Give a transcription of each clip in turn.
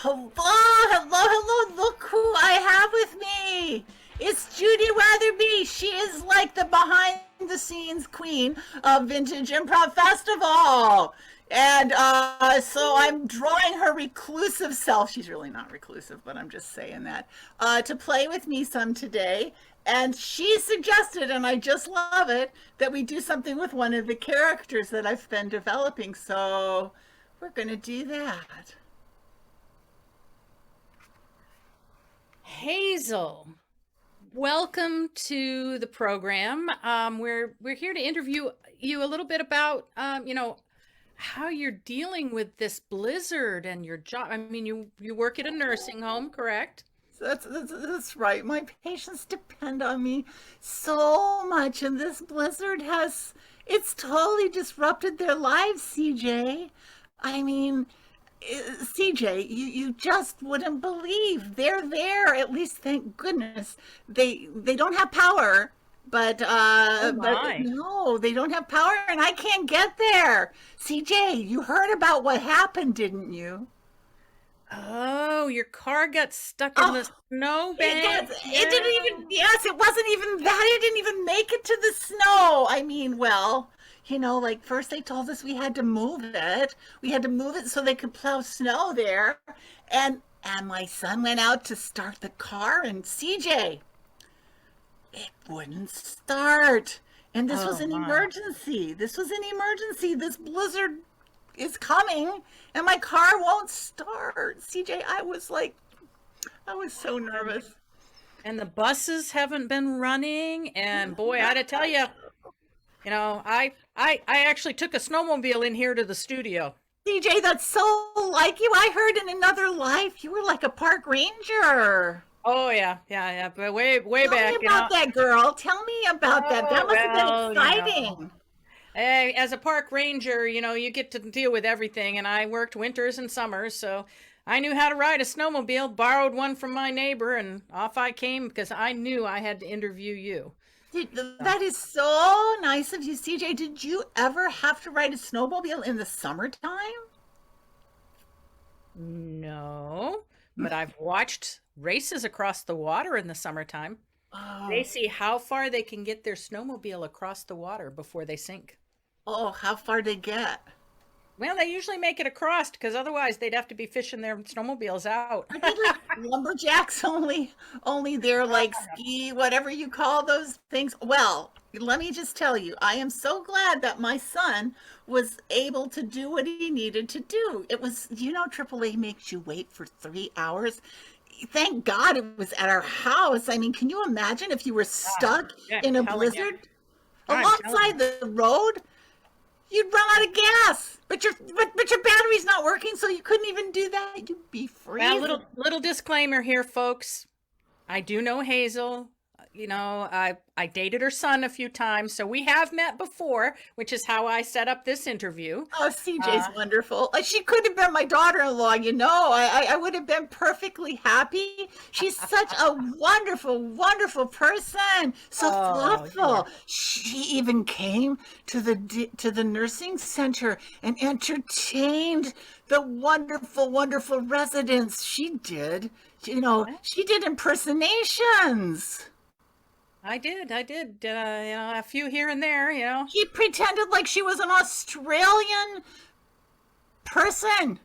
Hello, hello, hello. Look who I have with me. It's Judy Weatherby. She is like the behind the scenes queen of Vintage Improv Festival. And so I'm drawing her reclusive self. She's really not reclusive, but I'm just saying that. To play with me some today. And she suggested, and I just love it, that we do something with one of the characters that I've been developing. So we're going to do that. Hazel, welcome to the program. We're here to interview you a little bit about how you're dealing with this blizzard and your job. I mean, you work at a nursing home, correct? That's right. My patients depend on me so much, and this blizzard it's totally disrupted their lives, CJ. I mean, CJ, you just wouldn't believe they're there. At least, thank goodness, they don't have power, Oh but my. no, they don't have power, and I can't get there. CJ, you heard about what happened, didn't you? Oh, your car got stuck in Oh, the snowbank. it Yeah. didn't even, yes, it wasn't even that. It didn't even make it to the snow. I mean, well, like first they told us we had to move it. We had to move it so they could plow snow there. And my son went out to start the car, and CJ, it wouldn't start. And this was Oh an my. emergency. This was an emergency. This blizzard is coming, and my car won't start. CJ, I was so nervous. And the buses haven't been running. And boy, I had to tell you, I actually took a snowmobile in here to the studio. CJ, that's so like you. I heard in another life you were like a park ranger. Oh yeah. But way Tell me back, about that, girl. Tell me about that. Oh That must have been well, exciting. as a park ranger, you get to deal with everything, and I worked winters and summers, so I knew how to ride a snowmobile, borrowed one from my neighbor, and off I came because I knew I had to interview you. So, That is so nice of you, CJ. Did you ever have to ride a snowmobile in the summertime? no, but I've watched races across the water in the summertime. They Oh, see how far they can get their snowmobile across the water before they sink. oh, how far they get? Well, they usually make it across because otherwise they'd have to be fishing their snowmobiles out. Are they like lumberjacks only? Only they're like ski, whatever you call those things. Well, let me just tell you, I am so glad that my son was able to do what he needed to do. It was, AAA makes you wait for 3 hours. Thank God it was at our house. I mean, can you imagine if you were Ah, stuck yeah, in a telling you. blizzard I'm telling alongside you. the road? You'd run out of gas, but your battery's not working, so you couldn't even do that. You'd be Well, freezing. little disclaimer here, folks. I do know Hazel. I dated her son a few times, so we have met before, which is how I set up this interview. Oh, CJ's Uh, wonderful. She could have been my daughter-in-law. I would have been perfectly happy. She's such a wonderful, wonderful person. So oh yeah. thoughtful. She even came to the nursing center and entertained the wonderful, wonderful residents. She did. She did impersonations. I did. A few here and there. She pretended like she was an Australian person.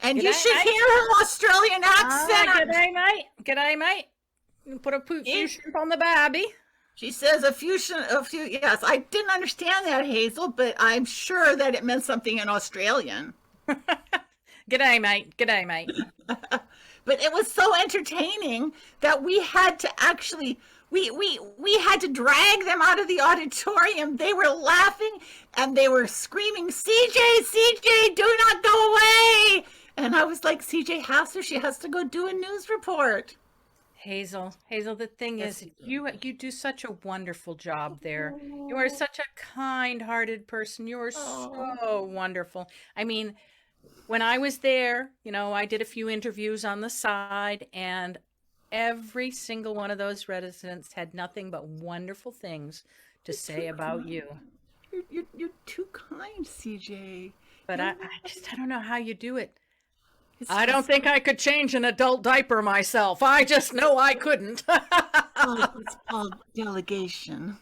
And you G'day, should mate. hear her Australian accent. G'day, mate. G'day, mate. Put a few She, shrimp on the barbie. she says a few, yes. I didn't understand that, Hazel, but I'm sure that it meant something in Australian. G'day, mate. G'day, mate. But it was so entertaining that we had to actually, we had to drag them out of the auditorium. They were laughing and they were screaming, CJ, CJ, do not go away. And I was like, CJ has to, she has to go do a news report. Hazel, the thing Yes, is, you do. you do such a wonderful job there. You are such a kind-hearted person. You are Oh, so wonderful. I mean, when I was there, I did a few interviews on the side, and every single one of those residents had nothing but wonderful things to you're too say about kind. you. You're too kind, CJ. But You're I don't know how you do it. It's I don't just, think I could change an adult diaper myself. I just know I couldn't. it's called delegation.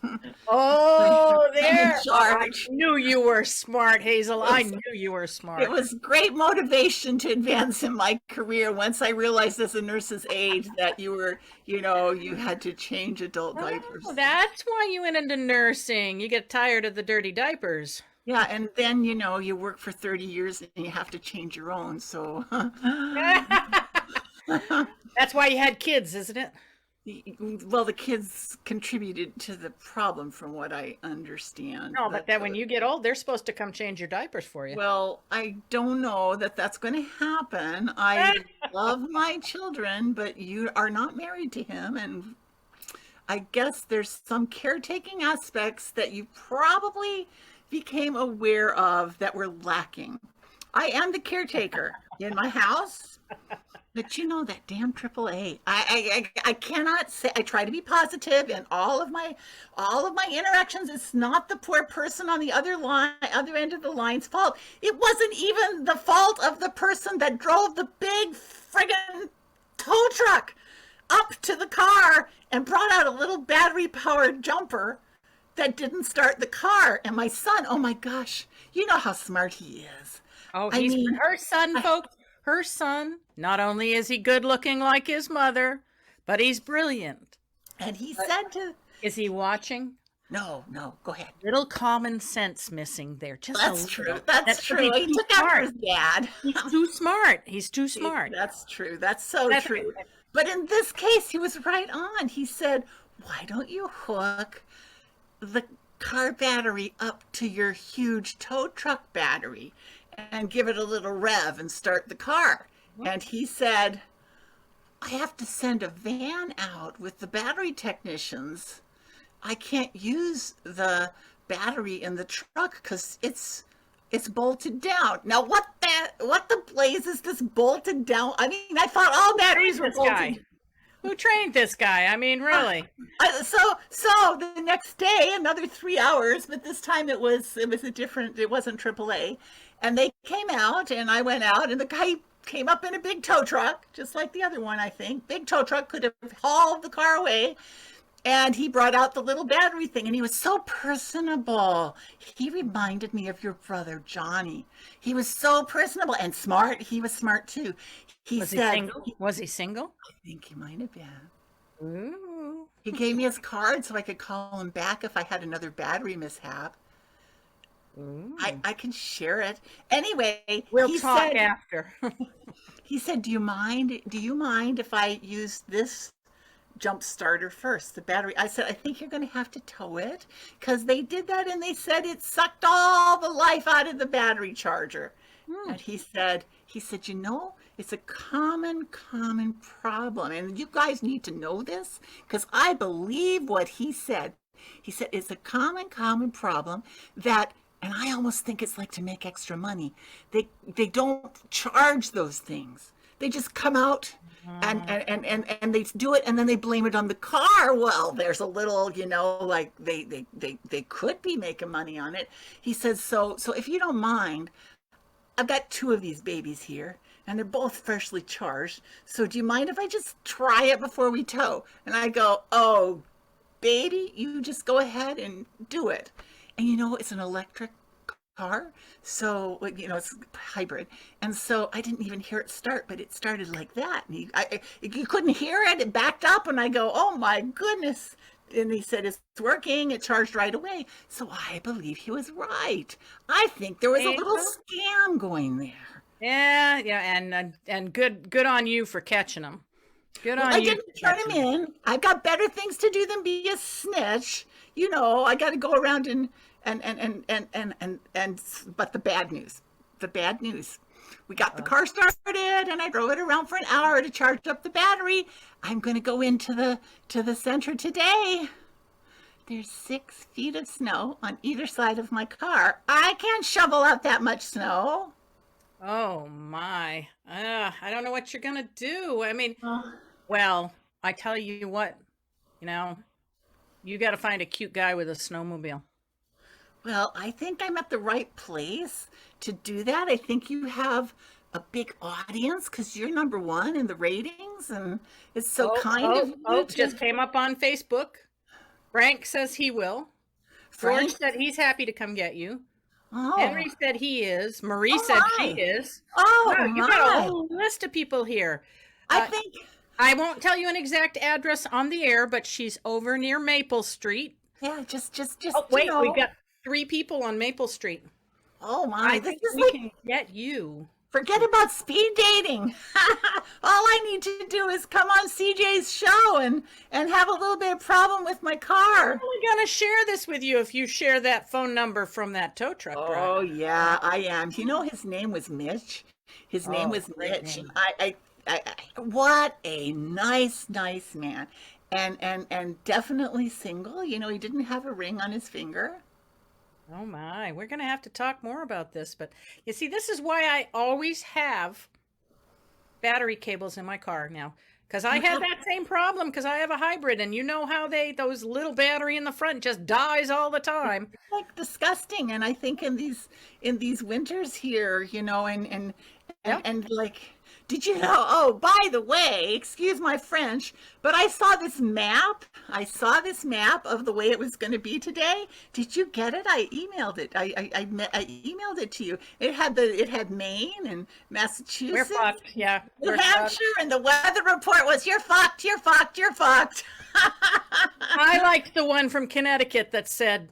Oh, I'm in there. I charge. knew you were smart, Hazel. I It's knew you were It smart. was great motivation to advance in my career once I realized as a nurse's aide that you had to change adult Oh, diapers. that's why you went into nursing. You get tired of the dirty diapers. Yeah, and then, you work for 30 years and you have to change your own. So, That's why you had kids, isn't it? well, the kids contributed to the problem from what I understand. No, but then when you get old, they're supposed to come change your diapers for you. Well, I don't know that that's going to happen. I love my children, but you are not married to him, and I guess there's some caretaking aspects that you probably became aware of that were lacking. I am the caretaker in my house, but that damn AAA. I cannot say. I try to be positive in all of my interactions. It's not the poor person on the other end of the line's fault. It wasn't even the fault of the person that drove the big friggin' tow truck up to the car and brought out a little battery powered jumper that didn't start the car. And my son, oh my gosh, you know how smart he is. Oh, I he's mean, her son, folks. Her son. Not only is he good looking like his mother, but he's brilliant. and he said to, Is he watching? no, no, go ahead. Little common sense missing there. Just That's a true. little. That's true. He too took after smart. his dad. He's too smart. He's too smart. That's true. That's so That's true. right. But in this case, he was right on. He said, why don't you hook the car battery up to your huge tow truck battery and give it a little rev and start the car? And he said, I have to send a van out with the battery technicians. I can't use the battery in the truck because it's bolted down. Now, what the blaze is this bolted down? I mean, I thought all batteries were This guy. bolted. Who trained this guy? I mean, really. So the next day, another 3 hours, but this time it wasn't AAA, and they came out, and I went out, and the guy came up in a big tow truck, just like the other one, I think. Big tow truck could have hauled the car away. And he brought out the little battery thing, and he was so personable. He reminded me of your brother, Johnny. He was so personable and smart. He was smart too. He Was he said, single? Was he single? I think he might have been. Ooh. He gave me his card so I could call him back if I had another battery mishap. Ooh. I can share it. Anyway, We'll he talk said, after. he said, do you mind if I use this jump starter first, the battery? I said, I think you're going to have to tow it because they did that and they said it sucked all the life out of the battery charger. And he said, it's a common problem. And you guys need to know this because I believe what he said. He said, it's a common problem that, and I almost think it's like to make extra money. They don't charge those things. They just come out and they do it and then they blame it on the car. Well, there's a little, like they could be making money on it. He says, so if you don't mind, I've got 2 of these babies here and they're both freshly charged. So do you mind if I just try it before we tow? And I go, oh, baby, you just go ahead and do it. And it's an electric car, so it's hybrid, and so I didn't even hear it start, but it started like that. And you couldn't hear it. It backed up, and I go, "Oh my goodness!" And he said, "It's working. It charged right away." So I believe he was right. I think there was a little scam going there. Yeah, and good on you for catching him. Good on I you. didn't turn him in. I've got better things to do than be a snitch. I got to go around but the bad news. We got the car started and I drove it around for an hour to charge up the battery. I'm going to go into the center today. There's 6 feet of snow on either side of my car. I can't shovel out that much snow. Oh my. I don't know what you're gonna do. I mean, well, I tell you what, you got to find a cute guy with a snowmobile. Well, I think I'm at the right place to do that. I think you have a big audience because you're number one in the ratings, and it's so Oh, kind of oh, you oh, to. just came up on Facebook. Frank says he will. George Frank. said he's happy to come get you. Oh, Henry said he is. Marie oh said she my, is. oh Wow, you got a my. whole list of people here. I Uh, think, I won't tell you an exact address on the air, but she's over near Maple Street. yeah, just, Oh, you wait, we've know. got 3 people on Maple Street. Oh my, I this think is we like, can get you forget to. about speed dating. All I need to do is come on CJ's show and have a little bit of problem with my I'm car. only going to share this with you if you share that phone number from that tow truck driver. Oh yeah, I am. You know, his name was Mitch. His name Oh, was great Mitch. name. What a nice man, and definitely single. You know, he didn't have a ring on his finger. Oh my, we're going to have to talk more about this. But you see, this is why I always have battery cables in my car now. Because I You had have that same problem because I have a hybrid, and you know how those little battery in the front just dies all the time. like disgusting, and I think in these winters here, you know, Yep. and like, did you know? Oh, by the way, excuse my French, but I saw this map. I saw this map of the way it was going to be today. Did you get it? I emailed it. I emailed it to you. It had Maine and We're Massachusetts, fucked. Yeah, New we're fucked. Hampshire, and the weather report was you're fucked, you're fucked, you're fucked. I liked the one from Connecticut that said,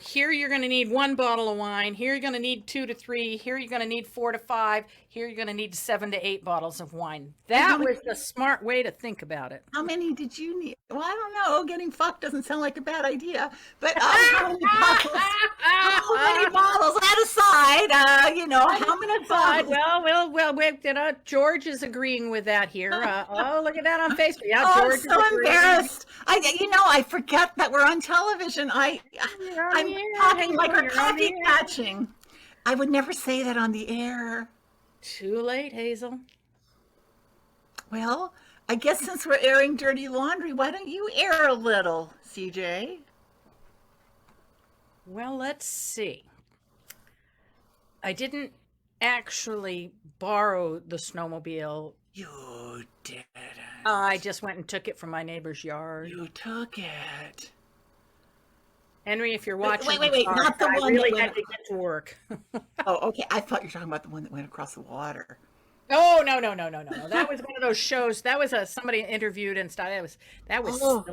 here you're going to need 1 bottle of wine. Here you're going to need 2 to 3. Here you're going to need 4 to 5. Here you're going to need 7 to 8 bottles of wine. That was the smart way to think about it. How many did you need? Well, I don't know. Getting fucked doesn't sound like a bad idea. But how many bottles? How many bottles? That aside, how many bottles? Well, George is agreeing with that here. Look at that on Facebook. Yeah, Oh, George I'm is so agreeing. embarrassed. I forget that we're on television. You're on I'm the air, talking like Hazel, we're you're on the coffee air. catching. I would never say that on the air. Too late, Hazel. Well, I guess since we're airing dirty laundry, why don't you air a little, CJ? Well, let's see. I didn't actually borrow the snowmobile. You didn't. I just went and took it from my neighbor's yard. You took it. Henry, if you're watching, Wait, I'm not the sorry. one I really that had went. to get to work. Oh, okay. I thought you were talking about the one that went across the water. Oh, no. That was one of those shows. That was somebody interviewed and stuff. That was Oh,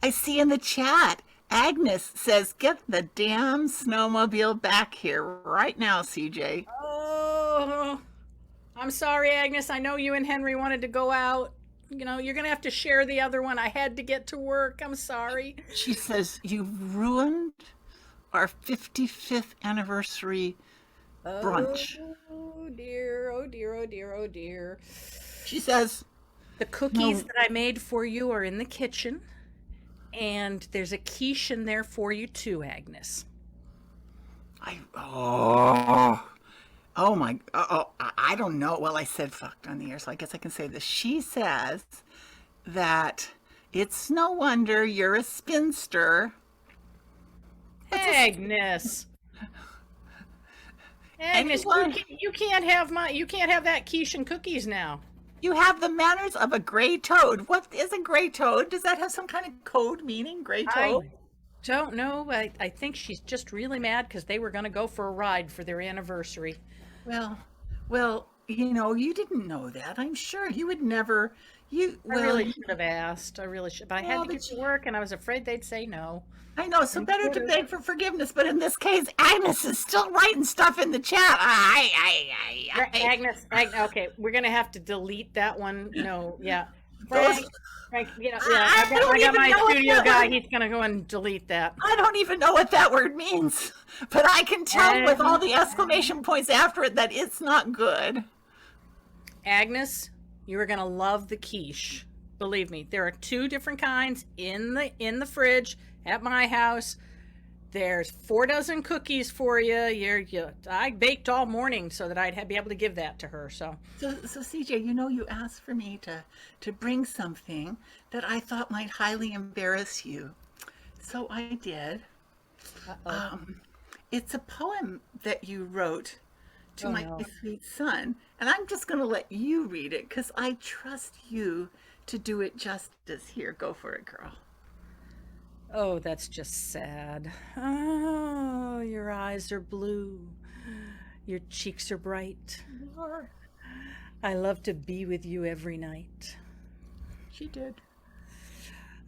I see in the chat. Agnes says, "Get the damn snowmobile back here right now, CJ." Oh, I'm sorry, Agnes. I know you and Henry wanted to go out. You're going to have to share the other one. I had to get to work. I'm sorry. She says, "You've ruined our 55th anniversary brunch." Oh, dear. Oh, dear. Oh, dear. Oh, dear. She says, The cookies "No, that I made for you are in the kitchen, and there's a quiche in there for you too, Agnes. oh my, I don't know. Well, I said fucked on the air, so I guess I can say this. She says that it's no wonder you're a spinster. Agnes. Agnes, Anyone, you can't have that quiche and cookies now. you have the manners of a gray toad. What is a gray toad? Does that have some kind of code meaning, gray I toad? don't know. I think she's just really mad because they were going to go for a ride for their anniversary. Well, you didn't know that. I'm sure you would never. I really should have asked. I really should. But I had Well, to get to work, and I was afraid they'd say no. I know, so And better to Twitter. beg for forgiveness. But in this case, Agnes is still writing stuff in the chat. Okay, we're gonna have to delete that one. No, yeah. Those- Frank, I I don't got even my know what studio that guy. word- He's gonna go and delete that. I don't even know what that word means, but I can tell with all the exclamation points after it that it's not good. Agnes, you are gonna love the quiche. Believe me, there are 2 different kinds in the fridge at my house. There's 4 dozen cookies for you. I baked all morning so that I'd be able to give that to her. So So CJ, you asked for me to bring something that I thought might highly embarrass you. So I did. uh-oh. It's a poem that you wrote to Oh my no. sweet son. And I'm just going to let you read it because I trust you to do it justice. Here, go for it, girl. Oh, that's just sad. Oh, your eyes are blue. Your cheeks are bright. Lord, I love to be with you every night. she did.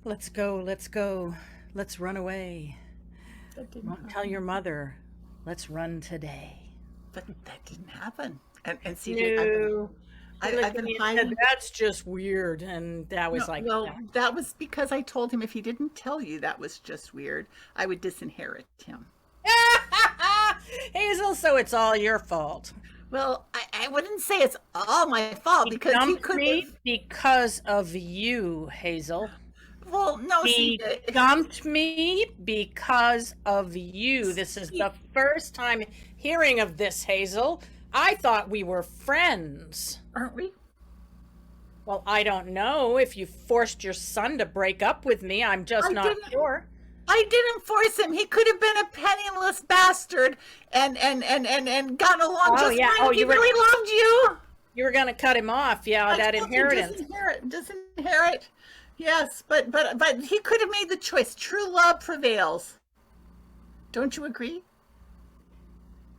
Let's go, let's go. Let's run away. That didn't Won't tell happen. your mother. Let's run today. But that didn't happen. And CJ, No. He looked I've at been me and said, hiding. "That's just weird." And that No, was like, well, yeah. that was because I told him if he didn't tell you that was just weird, I would disinherit him. Hazel, so it's all your fault. Well, I wouldn't say it's all my fault He because he dumped could have. me because of you, Hazel. Well, no, He CJ. dumped me because of you. This is the first time hearing of this, Hazel. I thought we were friends. Aren't we? Well, I don't know if you forced your son to break up with me. I'm just I not didn't. sure. I didn't force him. He could have been a penniless bastard and gotten along Oh just yeah. fine Oh, if he really loved you. you were gonna cut him off. Yeah, I that told you inheritance. disinherit. Yes, but he could have made the choice. True love prevails. Don't you agree?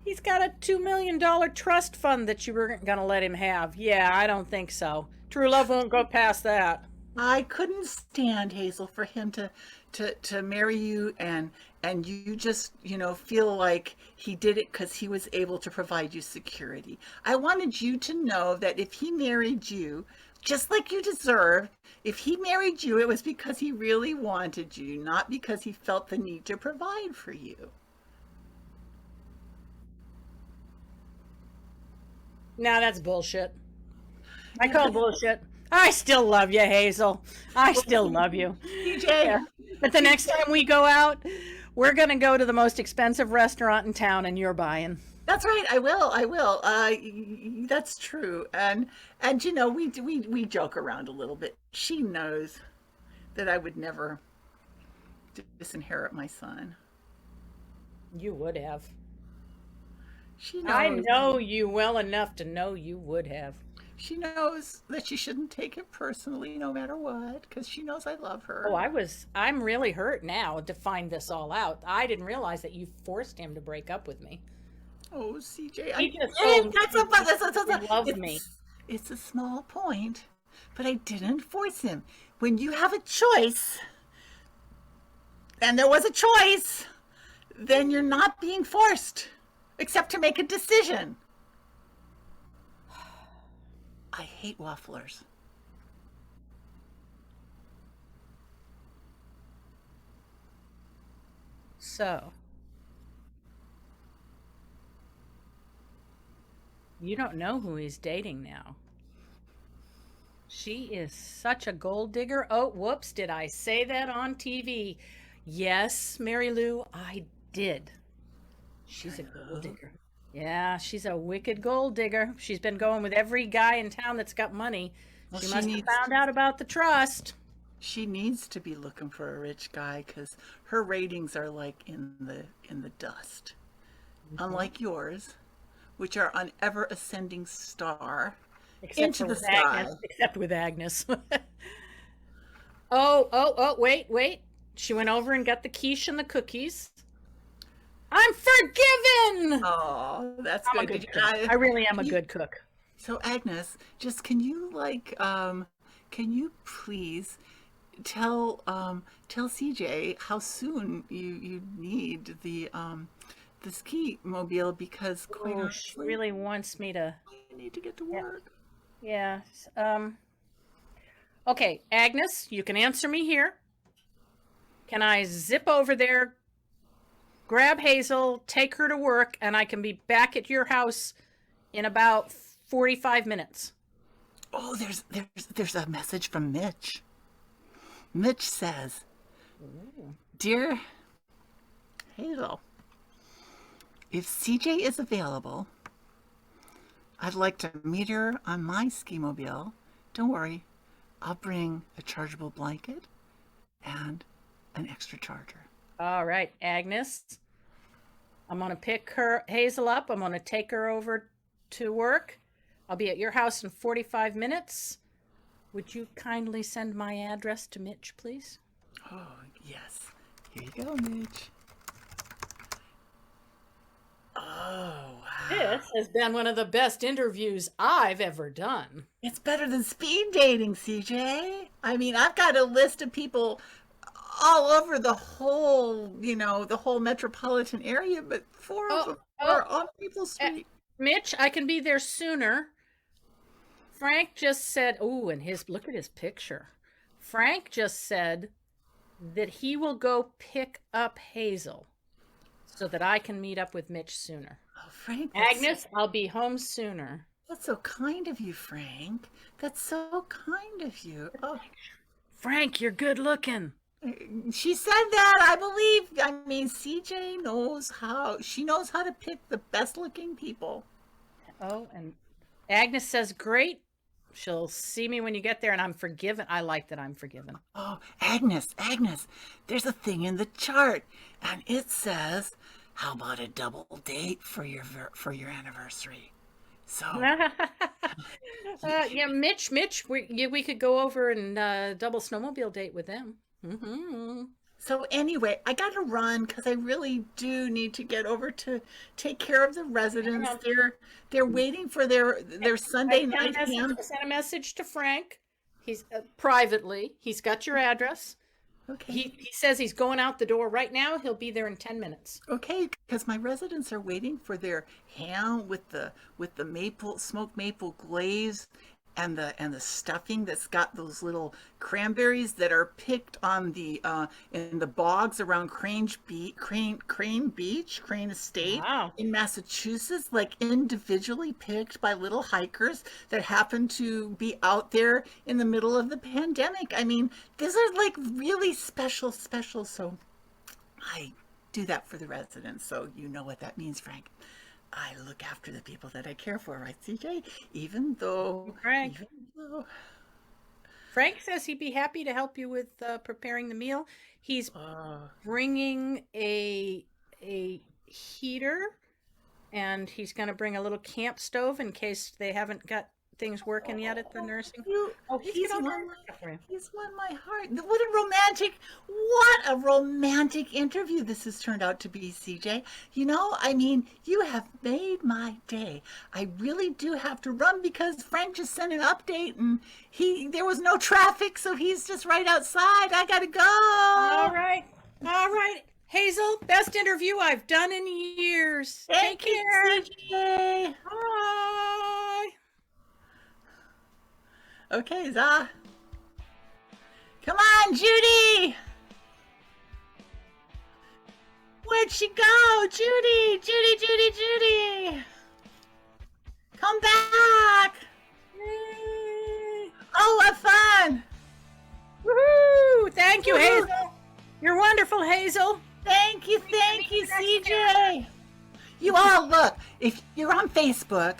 He's got a $2 million trust fund that you were gonna let him have. Yeah, I don't think so. True love won't go past that. I couldn't stand Hazel for him to marry you and you just feel like he did it because he was able to provide you security. I wanted you to know that if he married you, just like you deserve, if he married you, it was because he really wanted you, not because he felt the need to provide for you. Nah, that's bullshit. I call bullshit. I still love you, Hazel. I still love you. CJ, Yeah. But the next time we go out, we're going to go to the most expensive restaurant in town and you're buying. that's right. I will. I will. That's true. And we joke around a little bit. She knows that I would never disinherit my son. You would have. She I knows. know you well enough to know you would have. She knows that she shouldn't take it personally, no matter what, because she knows I love her. Oh, I'm really hurt now to find this all out. I didn't realize that you forced him to break up with me. Oh, CJ, He just told me he loved it's, me. it's a small point, but I didn't force him. When you have a choice, and there was a choice, then you're not being forced, except to make a decision. I hate wafflers. So, you don't know who he's dating now. She is such a gold digger. Oh, whoops, did I say that on TV? Yes, Mary Lou, I did. She's a gold digger. Yeah, she's a wicked gold digger. She's been going with every guy in town that's got money. Well, She she must have needs found out about the trust. she needs to be looking for a rich guy because her ratings are like in the dust. Unlike yours, which are on ever ascending star Except into for the with sky. Agnes. Except with Agnes. Oh, wait. She went over and got the quiche and the cookies. I'm forgiven! Oh, that's I'm a good. good cook. I really am a you- good cook. So Agnes, just can you please tell CJ how soon you need the ski mobile because quite Oh, she honestly, really wants me to. I need to get to Yeah. work. Yeah. Okay, Agnes, you can answer me here. Can I zip over there, grab Hazel, take her to work, and I can be back at your house in about 45 minutes? Oh, there's a message from Mitch. Mitch says, "Dear Hazel, if CJ is available, I'd like to meet her on my ski mobile. Don't worry, I'll bring a chargeable blanket and an extra charger." All right, Agnes. I'm going to pick her Hazel up. I'm going to take her over to work. I'll be at your house in 45 minutes. Would you kindly send my address to Mitch, please? Oh, yes. Here you go, Mitch. Oh, wow. This has been one of the best interviews I've ever done. It's better than speed dating, CJ. I mean, I've got a list of people all over the whole, the whole metropolitan area, but four of them are on Maple Street. Mitch, I can be there sooner. Frank just said, oh, and look at his picture. Frank just said that he will go pick up Hazel so that I can meet up with Mitch sooner. Oh, Frank. Agnes, I'll be home sooner. That's so kind of you, Frank. That's so kind of you. Oh. Frank, you're good looking. She said that, I believe. I mean, CJ knows how. She knows how to pick the best looking people. Oh, and Agnes says, great. She'll see me when you get there, and I'm forgiven. I like that I'm forgiven. Oh, Agnes, there's a thing in the chart, and it says, how about a double date for your anniversary? So, yeah, Mitch, we could go over and double snowmobile date with them. Mm-hmm. So anyway, I got to run because I really do need to get over to take care of the residents. They're waiting for their Sunday night ham. I sent a message to Frank. He's privately. He's got your address. Okay. He says he's going out the door right now. He'll be there in 10 minutes. Okay, because my residents are waiting for their ham with the smoked maple glaze and the stuffing that's got those little cranberries that are picked on the in the bogs around Crane Estate in Massachusetts, like individually picked by little hikers that happen to be out there in the middle of the pandemic. I mean, these are like really special. So I do that for the residents. So you know what that means, Frank. I look after the people that I care for, right, CJ? Even though Frank says he'd be happy to help you with preparing the meal. He's bringing a heater, and he's going to bring a little camp stove in case they haven't got things working yet at the nursing. He's won my heart. What a romantic interview this has turned out to be, CJ. I mean, you have made my day. I really do have to run because Frank just sent an update and there was no traffic, so he's just right outside. I gotta go. All right. Hazel, best interview I've done in years. Take care, CJ. Bye. Okay, Za. Come on, Judy! Where'd she go? Judy! Come back! Yay. Oh, what fun! Woohoo! Thank you, Hazel. You're wonderful, Hazel. Thank you, CJ. You all look. If you're on Facebook,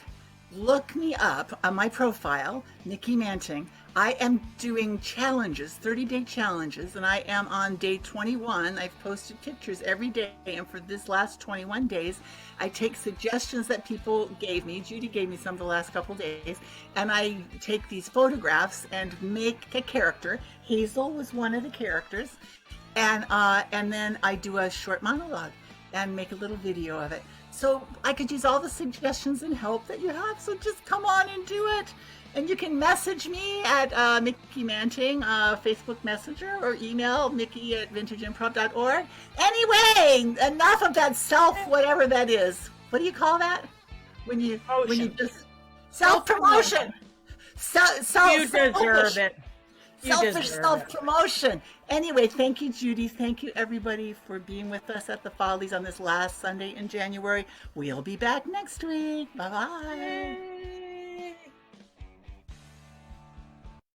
look me up on my profile, Nikki Manting. I am doing challenges, 30-day challenges, and I am on day 21. I've posted pictures every day, and for this last 21 days, I take suggestions that people gave me. Judy gave me some the last couple days, and I take these photographs and make a character. Hazel was one of the characters, and then I do a short monologue and make a little video of it. So I could use all the suggestions and help that you have. So just come on and do it. And you can message me at Mickey Manting, Facebook Messenger, or email mickey@vintageimprov.org. Anyway, enough of that whatever that is. What do you call that? When you just self-promotion. You deserve it. Selfish self-promotion. Anyway, thank you, Judy. Thank you, everybody, for being with us at the Follies on this last Sunday in January. We'll be back next week. Bye-bye.